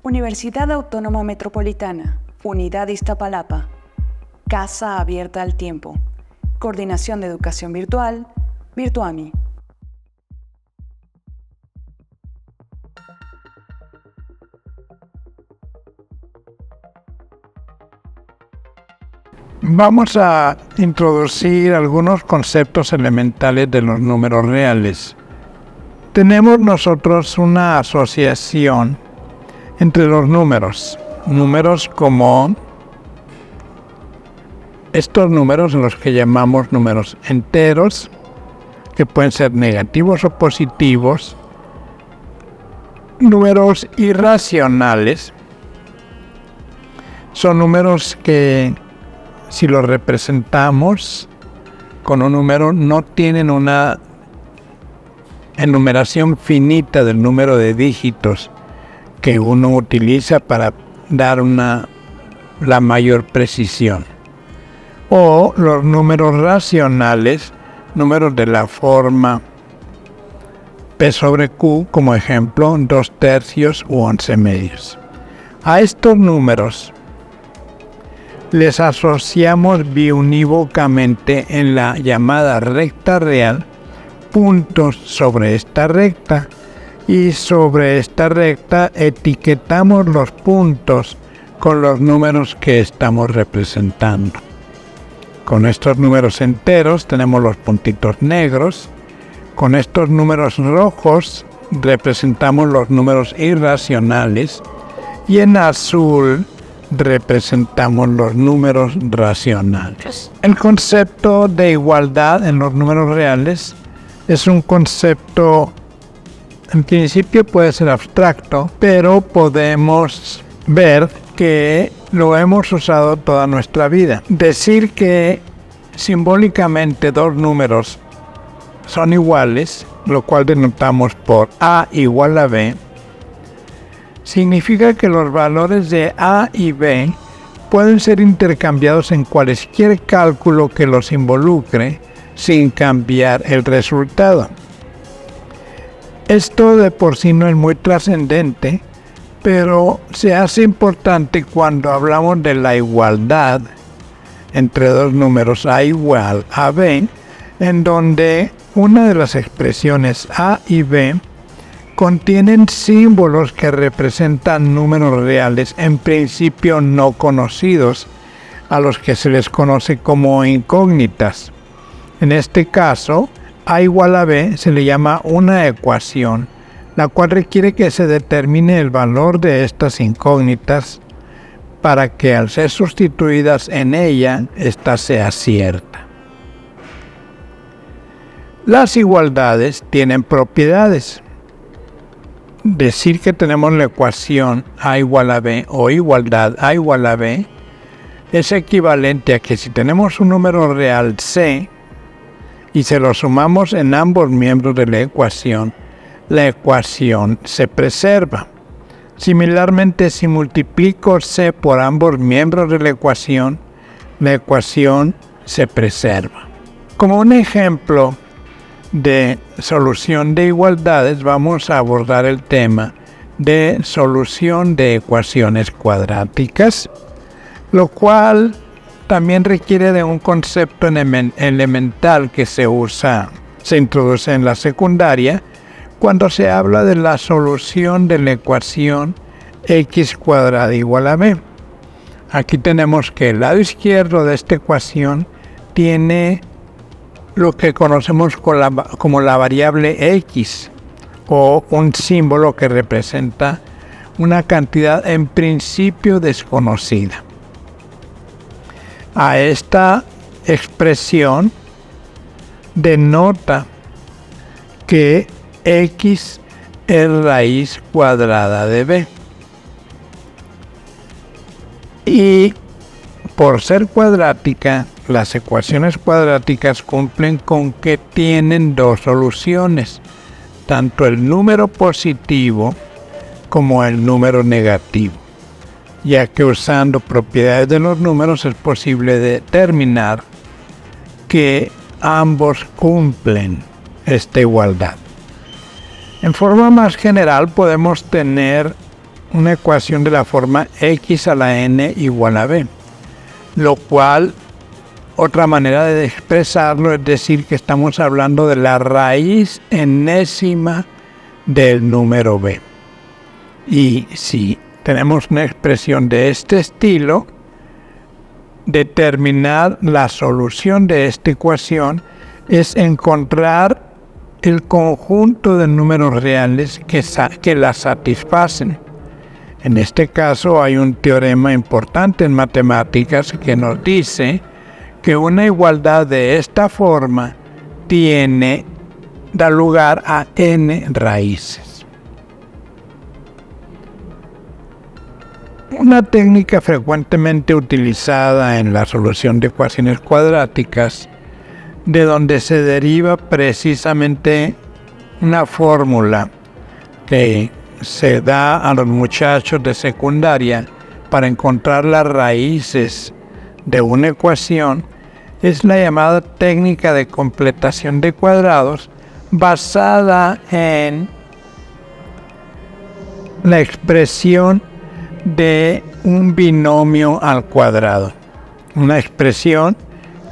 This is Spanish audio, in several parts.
Universidad Autónoma Metropolitana, Unidad Iztapalapa. Casa abierta al tiempo. Coordinación de Educación Virtual, Virtuami. Vamos a introducir algunos conceptos elementales de los números reales. Tenemos nosotros una asociación entre los números como estos números, los que llamamos números enteros, que pueden ser negativos o positivos, números irracionales, son números que si los representamos con un número no tienen una enumeración finita del número de dígitos que uno utiliza para dar la mayor precisión. O los números racionales, números de la forma P sobre Q, como ejemplo 2/3 u 11/2. A estos números les asociamos biunívocamente en la llamada recta real puntos sobre esta recta, y sobre esta recta etiquetamos los puntos con los números que estamos representando. Con estos números enteros tenemos los puntitos negros. Con estos números rojos representamos los números irracionales, y en azul representamos los números racionales. El concepto de igualdad en los números reales es un concepto, en principio puede ser abstracto, pero podemos ver que lo hemos usado toda nuestra vida. Decir que simbólicamente dos números son iguales, lo cual denotamos por A igual a B, significa que los valores de A y B pueden ser intercambiados en cualquier cálculo que los involucre sin cambiar el resultado. Esto de por sí no es muy trascendente, pero se hace importante cuando hablamos de la igualdad entre dos números A igual a B, en donde una de las expresiones A y B contienen símbolos que representan números reales, en principio no conocidos, a los que se les conoce como incógnitas. En este caso, A igual a B se le llama una ecuación, la cual requiere que se determine el valor de estas incógnitas para que al ser sustituidas en ella, ésta sea cierta. Las igualdades tienen propiedades. Decir que tenemos la ecuación A igual a B o igualdad A igual a B es equivalente a que si tenemos un número real C y se lo sumamos en ambos miembros de la ecuación se preserva. Similarmente, si multiplico C por ambos miembros de la ecuación se preserva. Como un ejemplo de solución de igualdades, vamos a abordar el tema de solución de ecuaciones cuadráticas, lo cual también requiere de un concepto elemental que se introduce en la secundaria cuando se habla de la solución de la ecuación x cuadrada igual a b. Aquí tenemos que el lado izquierdo de esta ecuación tiene lo que conocemos como la variable x, o un símbolo que representa una cantidad en principio desconocida. A esta expresión denota que x es raíz cuadrada de b. Y por ser cuadrática, las ecuaciones cuadráticas cumplen con que tienen dos soluciones, tanto el número positivo como el número negativo, ya que usando propiedades de los números es posible determinar que ambos cumplen esta igualdad. En forma más general podemos tener una ecuación de la forma x a la n igual a b, lo cual, otra manera de expresarlo es decir que estamos hablando de la raíz enésima del número b. Y si tenemos una expresión de este estilo, determinar la solución de esta ecuación es encontrar el conjunto de números reales que la satisfacen. En este caso hay un teorema importante en matemáticas que nos dice que una igualdad de esta forma da lugar a n raíces. Una técnica frecuentemente utilizada en la solución de ecuaciones cuadráticas, de donde se deriva precisamente una fórmula que se da a los muchachos de secundaria para encontrar las raíces de una ecuación, es la llamada técnica de completación de cuadrados, basada en la expresión de un binomio al cuadrado. Una expresión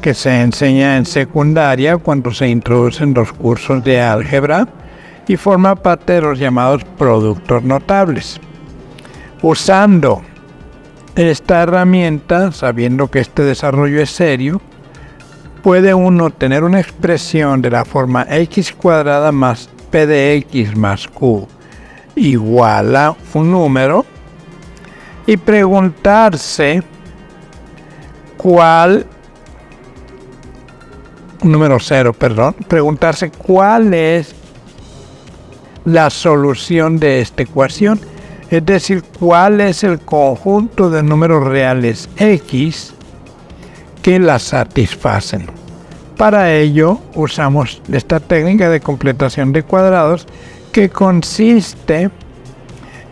que se enseña en secundaria cuando se introducen los cursos de álgebra y forma parte de los llamados productos notables. Usando esta herramienta, sabiendo que este desarrollo es serio, puede uno tener una expresión de la forma x cuadrada más p de x más q igual a un número y preguntarse preguntarse cuál es la solución de esta ecuación, es decir, cuál es el conjunto de números reales x que la satisfacen. Para ello usamos esta técnica de completación de cuadrados que consiste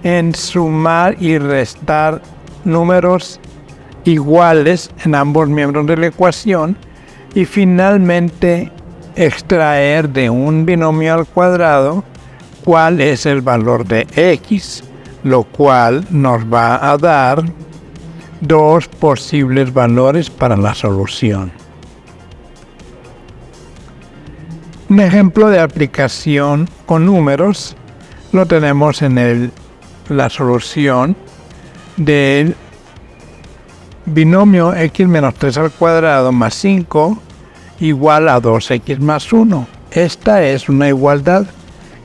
en sumar y restar números iguales en ambos miembros de la ecuación y finalmente extraer de un binomio al cuadrado cuál es el valor de x, lo cual nos va a dar dos posibles valores para la solución. Un ejemplo de aplicación con números lo tenemos en la solución del binomio x menos 3 al cuadrado más 5 igual a 2x más 1. Esta es una igualdad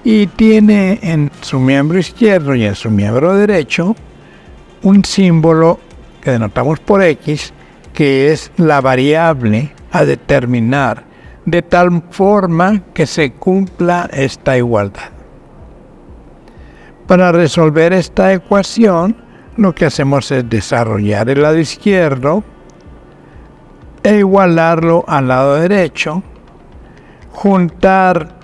y tiene en su miembro izquierdo y en su miembro derecho un símbolo que denotamos por x, que es la variable a determinar de tal forma que se cumpla esta igualdad. Para resolver esta ecuación, lo que hacemos es desarrollar el lado izquierdo e igualarlo al lado derecho, juntar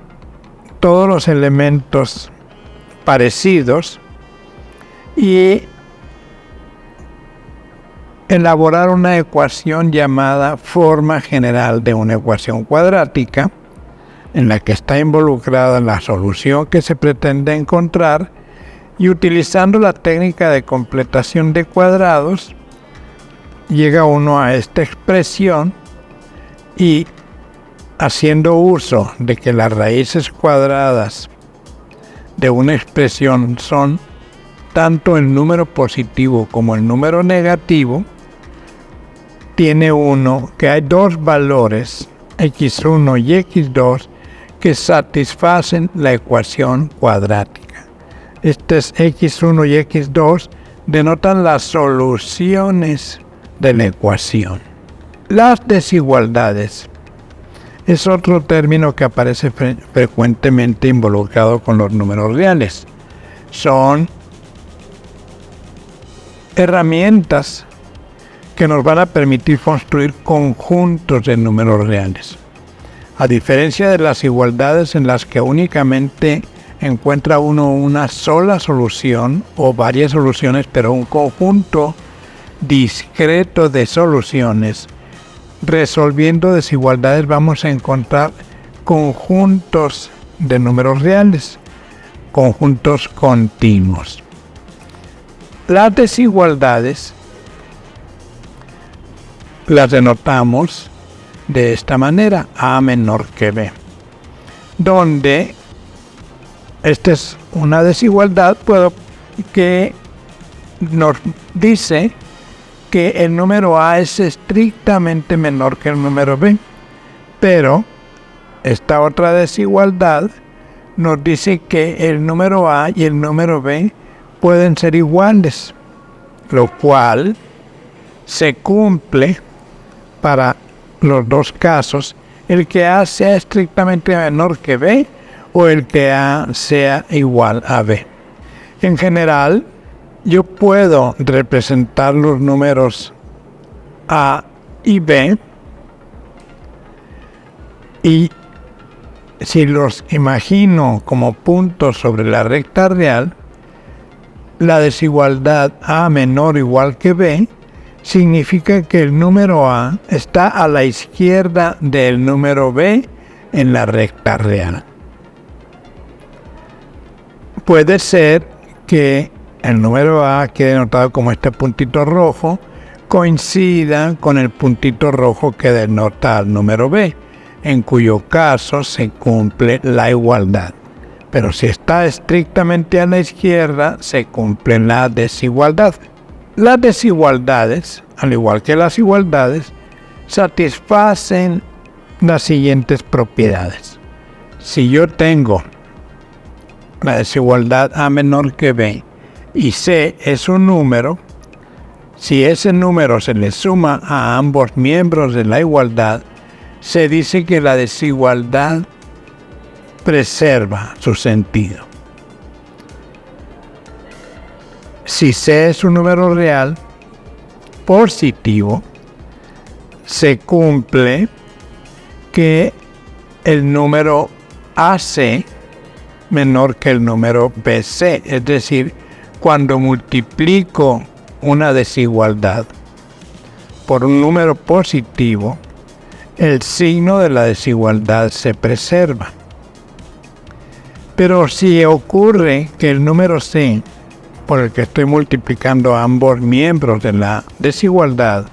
todos los elementos parecidos y elaborar una ecuación llamada forma general de una ecuación cuadrática, en la que está involucrada la solución que se pretende encontrar, y utilizando la técnica de completación de cuadrados llega uno a esta expresión, y haciendo uso de que las raíces cuadradas de una expresión son tanto el número positivo como el número negativo, tiene uno que hay dos valores, x1 y x2, que satisfacen la ecuación cuadrática. Estos x1 y x2 denotan las soluciones de la ecuación. Las desigualdades es otro término que aparece frecuentemente involucrado con los números reales. Son herramientas que nos van a permitir construir conjuntos de números reales. A diferencia de las igualdades en las que únicamente encuentra uno una sola solución o varias soluciones, pero un conjunto discreto de soluciones, resolviendo desigualdades vamos a encontrar conjuntos de números reales, conjuntos continuos. Las desigualdades las denotamos de esta manera: A menor que B, donde esta es una desigualdad que nos dice que el número A es estrictamente menor que el número B, pero esta otra desigualdad nos dice que el número A y el número B pueden ser iguales, lo cual se cumple para los dos casos: el que A sea estrictamente menor que B o el que A sea igual a B. En general, yo puedo representar los números A y B, y si los imagino como puntos sobre la recta real, la desigualdad A menor o igual que B significa que el número A está a la izquierda del número B en la recta real. Puede ser que el número A, que he denotado como este puntito rojo, coincida con el puntito rojo que denota al número B, en cuyo caso se cumple la igualdad. Pero si está estrictamente a la izquierda, se cumple la desigualdad. Las desigualdades, al igual que las igualdades, satisfacen las siguientes propiedades. Si yo tengo la desigualdad A menor que B y C es un número, si ese número se le suma a ambos miembros de la igualdad, se dice que la desigualdad preserva su sentido. Si C es un número real positivo, se cumple que el número AC menor que el número BC, es decir, cuando multiplico una desigualdad por un número positivo, el signo de la desigualdad se preserva. Pero si ocurre que el número C, por el que estoy multiplicando a ambos miembros de la desigualdad,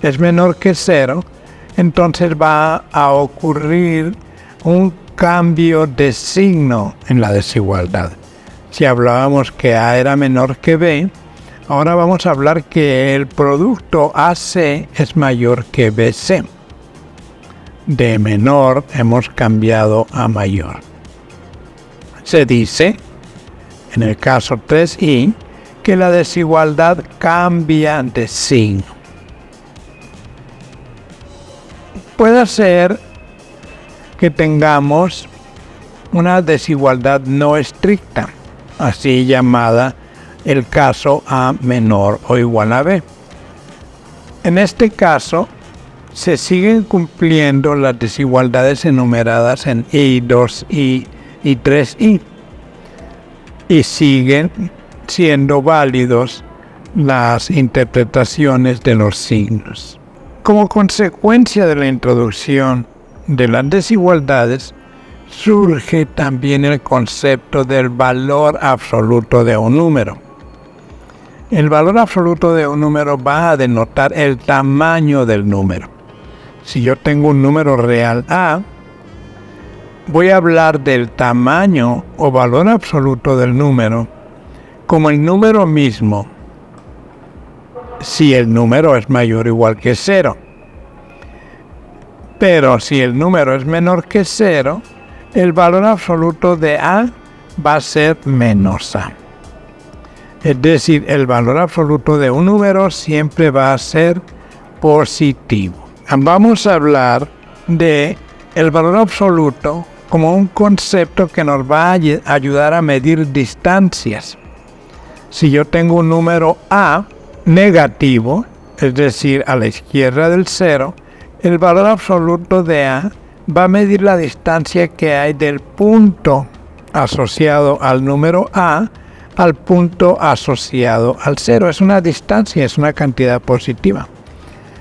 es menor que 0, entonces va a ocurrir un cambio de signo en la desigualdad. Si hablábamos que A era menor que B, ahora vamos a hablar que el producto AC es mayor que BC. De menor hemos cambiado a mayor. Se dice, en el caso 3i, que la desigualdad cambia de signo. Puede ser que tengamos una desigualdad no estricta, así llamada el caso A menor o igual a B. En este caso, se siguen cumpliendo las desigualdades enumeradas en I, 2i y 3i, y siguen siendo válidos las interpretaciones de los signos. Como consecuencia de la introducción de las desigualdades, surge también el concepto del valor absoluto de un número. El valor absoluto de un número va a denotar el tamaño del número. Si yo tengo un número real A, voy a hablar del tamaño o valor absoluto del número como el número mismo, si el número es mayor o igual que 0. Pero si el número es menor que 0, el valor absoluto de A va a ser menos A. Es decir, el valor absoluto de un número siempre va a ser positivo. Vamos a hablar de el valor absoluto como un concepto que nos va a ayudar a medir distancias. Si yo tengo un número A negativo, es decir, a la izquierda del 0, el valor absoluto de A va a medir la distancia que hay del punto asociado al número A al punto asociado al 0. Es una distancia, es una cantidad positiva.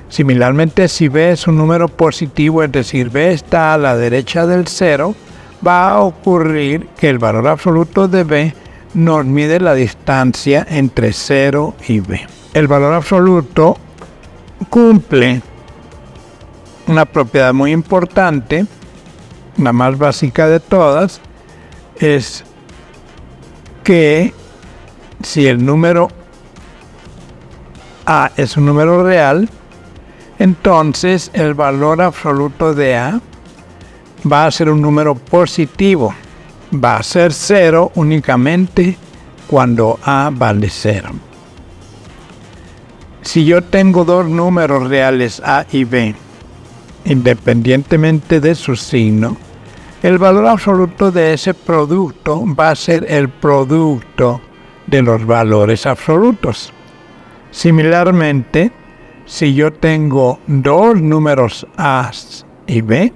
Similarmente, si B es un número positivo, es decir, B está a la derecha del 0, va a ocurrir que el valor absoluto de B nos mide la distancia entre 0 y b. El valor absoluto cumple una propiedad muy importante, la más básica de todas, es que si el número a es un número real, entonces el valor absoluto de a va a ser un número positivo. Va a ser 0 únicamente cuando a vale 0. Si yo tengo dos números reales a y b, independientemente de su signo, el valor absoluto de ese producto va a ser el producto de los valores absolutos. Similarmente, si yo tengo dos números a y b,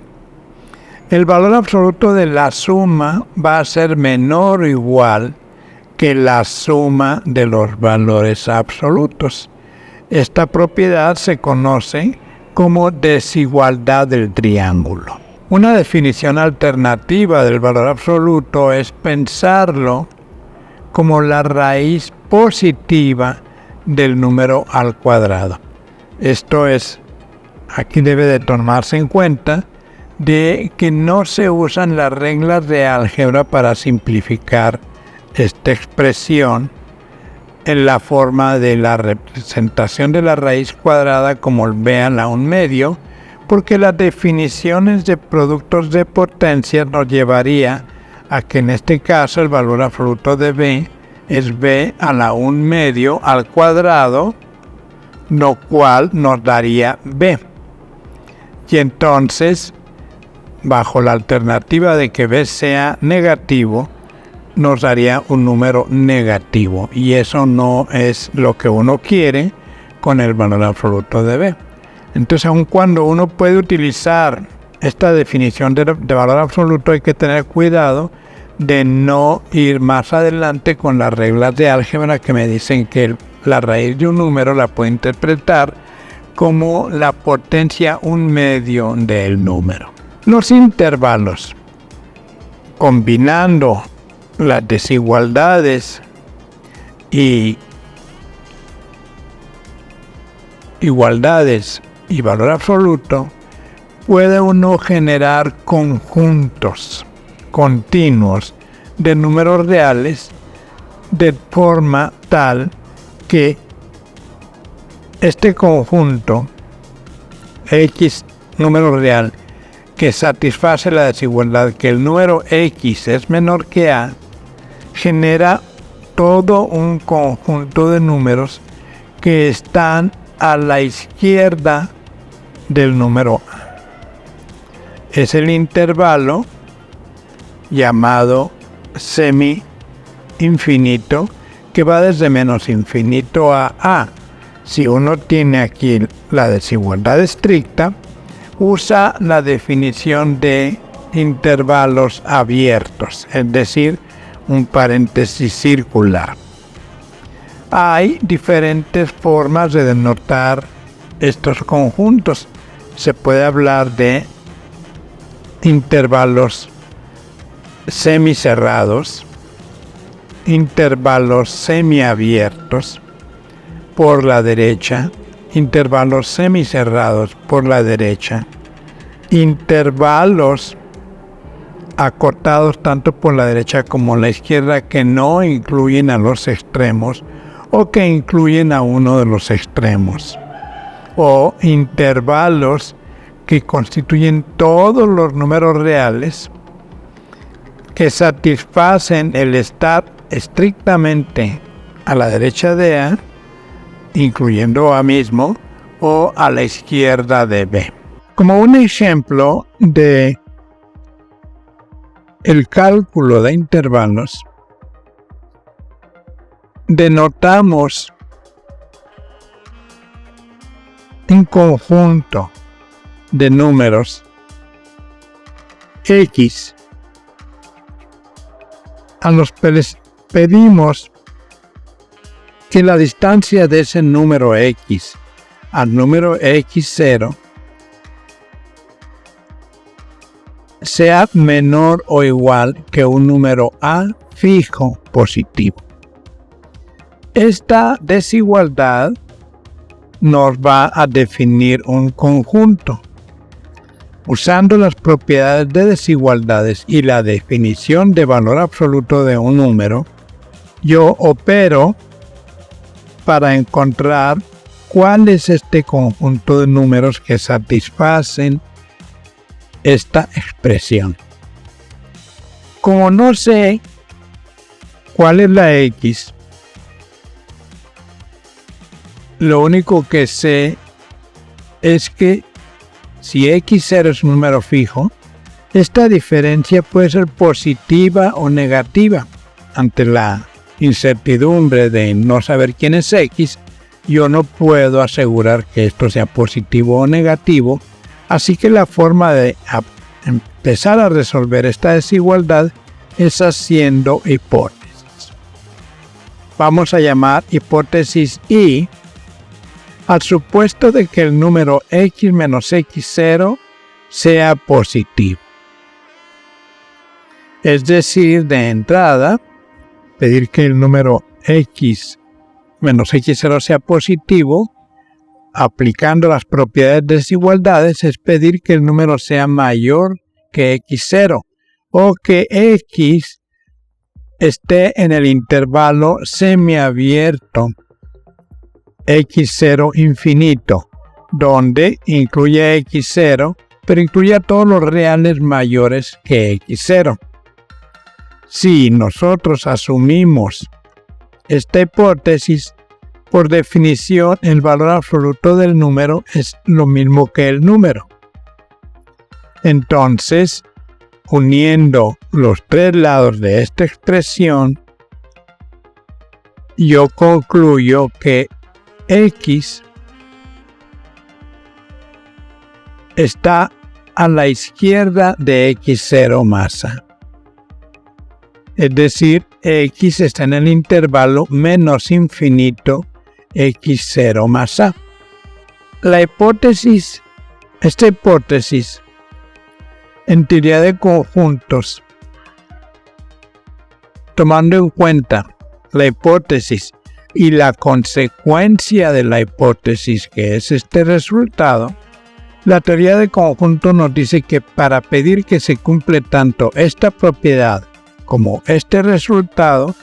el valor absoluto de la suma va a ser menor o igual que la suma de los valores absolutos. Esta propiedad se conoce como desigualdad del triángulo. Una definición alternativa del valor absoluto es pensarlo como la raíz positiva del número al cuadrado. Esto es, aquí debe de tomarse en cuenta de que no se usan las reglas de álgebra para simplificar esta expresión en la forma de la representación de la raíz cuadrada como b a la 1/2, porque las definiciones de productos de potencias nos llevaría a que en este caso el valor absoluto de b es b a la 1/2 al cuadrado, lo cual nos daría b. Y entonces, bajo la alternativa de que b sea negativo, nos daría un número negativo, y eso no es lo que uno quiere con el valor absoluto de b. Entonces, aun cuando uno puede utilizar esta definición de valor absoluto, hay que tener cuidado de no ir más adelante con las reglas de álgebra que me dicen que la raíz de un número la puedo interpretar como la potencia 1/2 del número. Los intervalos, combinando las desigualdades y igualdades y valor absoluto, puede uno generar conjuntos continuos de números reales de forma tal que este conjunto x número real que satisface la desigualdad que el número x es menor que a, genera todo un conjunto de números que están a la izquierda del número a. Es el intervalo llamado semi-infinito que va desde menos infinito a a. Si uno tiene aquí la desigualdad estricta, usa la definición de intervalos abiertos, es decir, un paréntesis circular. Hay diferentes formas de denotar estos conjuntos. Se puede hablar de intervalos semicerrados, intervalos semiabiertos por la derecha, intervalos semicerrados por la derecha, intervalos acortados tanto por la derecha como la izquierda que no incluyen a los extremos o que incluyen a uno de los extremos, o intervalos que constituyen todos los números reales que satisfacen el estar estrictamente a la derecha de a, incluyendo a mismo, o a la izquierda de b. Como un ejemplo de el cálculo de intervalos, denotamos un conjunto de números x a los que les pedimos que la distancia de ese número x al número x0 sea menor o igual que un número A fijo positivo. Esta desigualdad nos va a definir un conjunto. Usando las propiedades de desigualdades y la definición de valor absoluto de un número, yo opero para encontrar cuál es este conjunto de números que satisfacen esta expresión. Como no sé cuál es la X, lo único que sé es que si X0 es un número fijo, esta diferencia puede ser positiva o negativa. Ante la incertidumbre de no saber quién es X, yo no puedo asegurar que esto sea positivo o negativo, así que la forma de empezar a resolver esta desigualdad es haciendo hipótesis. Vamos a llamar hipótesis I al supuesto de que el número X menos X0 sea positivo. Es decir, de entrada, pedir que el número X menos X0 sea positivo, aplicando las propiedades de desigualdades, es pedir que el número sea mayor que X0 o que X esté en el intervalo semiabierto X0 infinito, donde incluye X0, pero incluye a todos los reales mayores que X0. Si nosotros asumimos esta hipótesis, por definición el valor absoluto del número es lo mismo que el número. Entonces, uniendo los tres lados de esta expresión, yo concluyo que X está a la izquierda de X0 más A. Es decir, X está en el intervalo menos infinito X0 más A. Esta hipótesis en teoría de conjuntos, tomando en cuenta la hipótesis y la consecuencia de la hipótesis, que es este resultado, la teoría de conjuntos nos dice que para pedir que se cumple tanto esta propiedad como este resultado,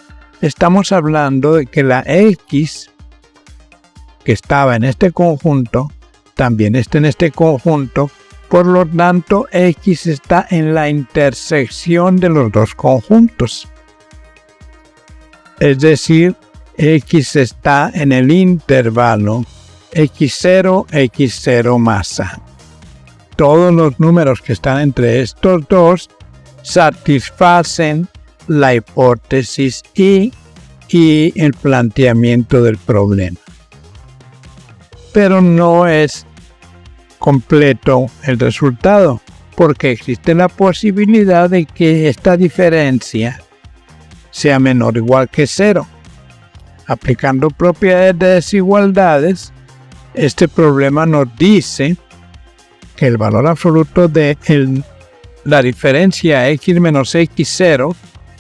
estamos hablando de que la X que estaba en este conjunto también está en este conjunto, por lo tanto X está en la intersección de los dos conjuntos. Es decir, X está en el intervalo X0, X0 más A. Todos los números que están entre estos dos satisfacen la hipótesis y el planteamiento del problema. Pero no es completo el resultado, porque existe la posibilidad de que esta diferencia sea menor o igual que 0. Aplicando propiedades de desigualdades, este problema nos dice que el valor absoluto de la diferencia X menos X0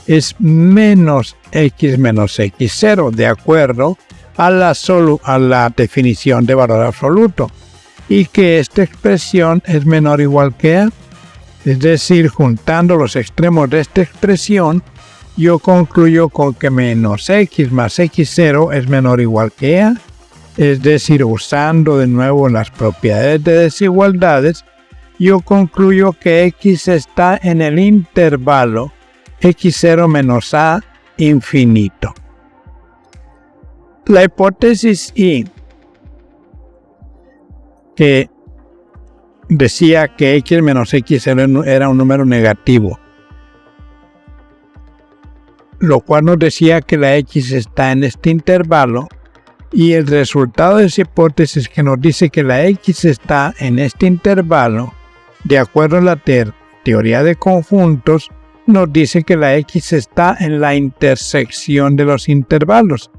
es menos X menos X0, de acuerdo a la definición de valor absoluto, y que esta expresión es menor o igual que A. Es decir, juntando los extremos de esta expresión, yo concluyo con que menos X más X0 es menor o igual que A. Es decir, usando de nuevo las propiedades de desigualdades, yo concluyo que X está en el intervalo X0 menos A infinito. La hipótesis I, que decía que X menos X0 era un número negativo, lo cual nos decía que la X está en este intervalo, y el resultado de esa hipótesis que nos dice que la X está en este intervalo, de acuerdo a la teoría de conjuntos, nos dice que la X está en la intersección de los intervalos.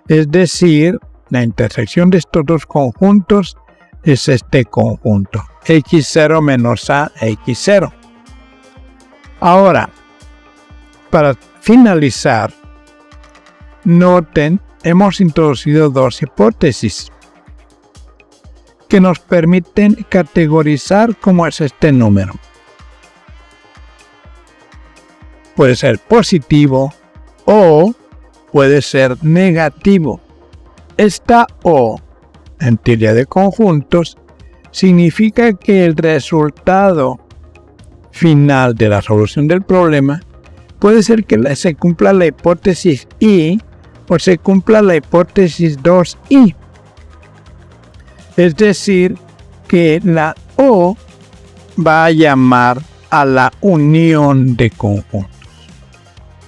Es decir, la intersección de estos dos conjuntos es este conjunto, X0 menos A, X0. Ahora, para finalizar, noten, hemos introducido dos hipótesis que nos permiten categorizar cómo es este número. Puede ser positivo o puede ser negativo. Esta O en teoría de conjuntos significa que el resultado final de la solución del problema puede ser que se cumpla la hipótesis I o se cumpla la hipótesis 2I. Es decir, que la O va a llamar a la unión de conjuntos.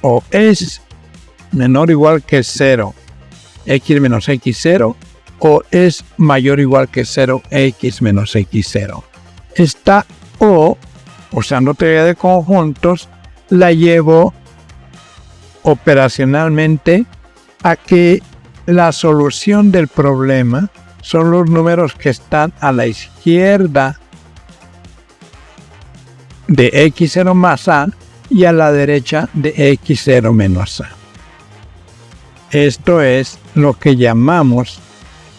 O es menor o igual que 0, x menos x0, o es mayor o igual que 0, x menos x0. Esta O, usando teoría de conjuntos, la llevo operacionalmente a que la solución del problema son los números que están a la izquierda de x0 más a y a la derecha de x0 menos a. Esto es lo que llamamos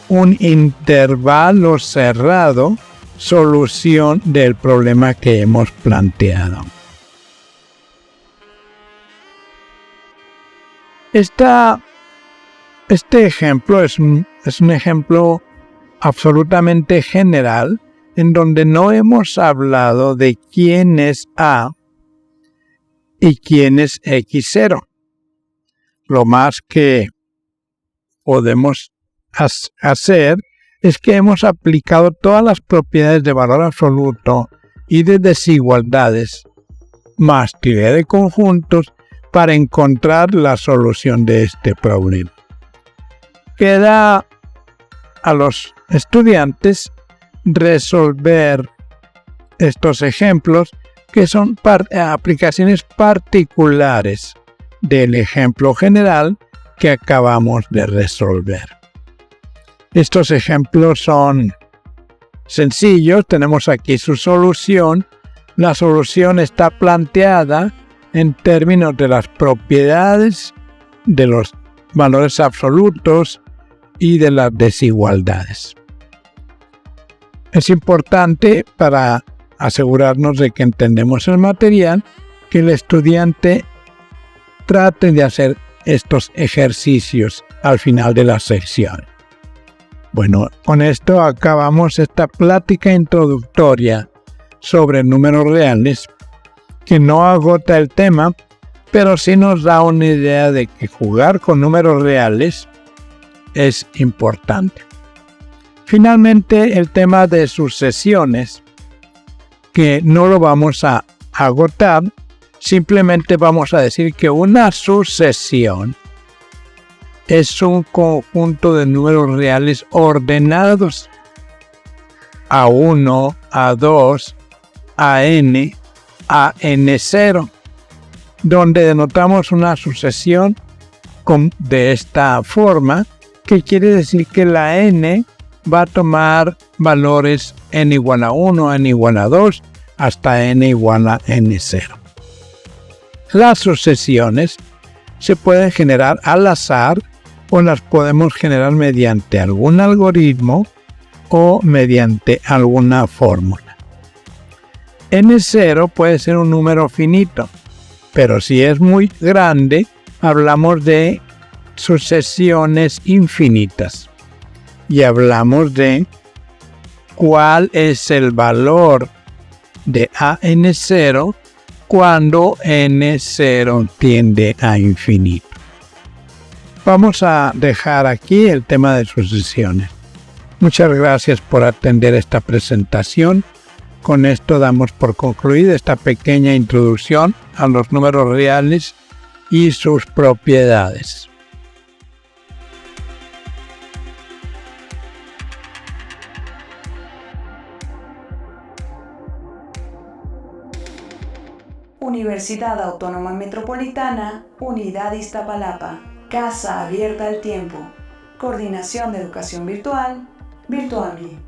un intervalo cerrado, solución del problema que hemos planteado. Este ejemplo es un ejemplo absolutamente general en donde no hemos hablado de quién es A y quién es x0. Lo más que podemos hacer es que hemos aplicado todas las propiedades de valor absoluto y de desigualdades más teoría de conjuntos para encontrar la solución de este problema. Queda a los estudiantes resolver estos ejemplos que son aplicaciones particulares del ejemplo general que acabamos de resolver. Estos ejemplos son sencillos, tenemos aquí su solución. La solución está planteada en términos de las propiedades de los valores absolutos y de las desigualdades. Es importante, para asegurarnos de que entendemos el material, que el estudiante trate de hacer estos ejercicios al final de la sección. Bueno, con esto acabamos esta plática introductoria sobre números reales, que no agota el tema, pero sí nos da una idea de que jugar con números reales es importante. Finalmente, el tema de sucesiones, que no lo vamos a agotar, simplemente vamos a decir que una sucesión es un conjunto de números reales ordenados A1, A2, AN, AN0, donde denotamos una sucesión de esta forma, que quiere decir que la n va a tomar valores n igual a 1, n igual a 2, hasta n igual a n0. Las sucesiones se pueden generar al azar o las podemos generar mediante algún algoritmo o mediante alguna fórmula. N0 puede ser un número finito, pero si es muy grande, hablamos de sucesiones infinitas y hablamos de cuál es el valor de AN0 cuando N0 tiende a infinito. Vamos a dejar aquí el tema de sucesiones. Muchas gracias por atender esta presentación. Con esto damos por concluida esta pequeña introducción a los números reales y sus propiedades. Universidad Autónoma Metropolitana, Unidad Iztapalapa. Casa abierta al tiempo. Coordinación de Educación Virtual, Virtualme.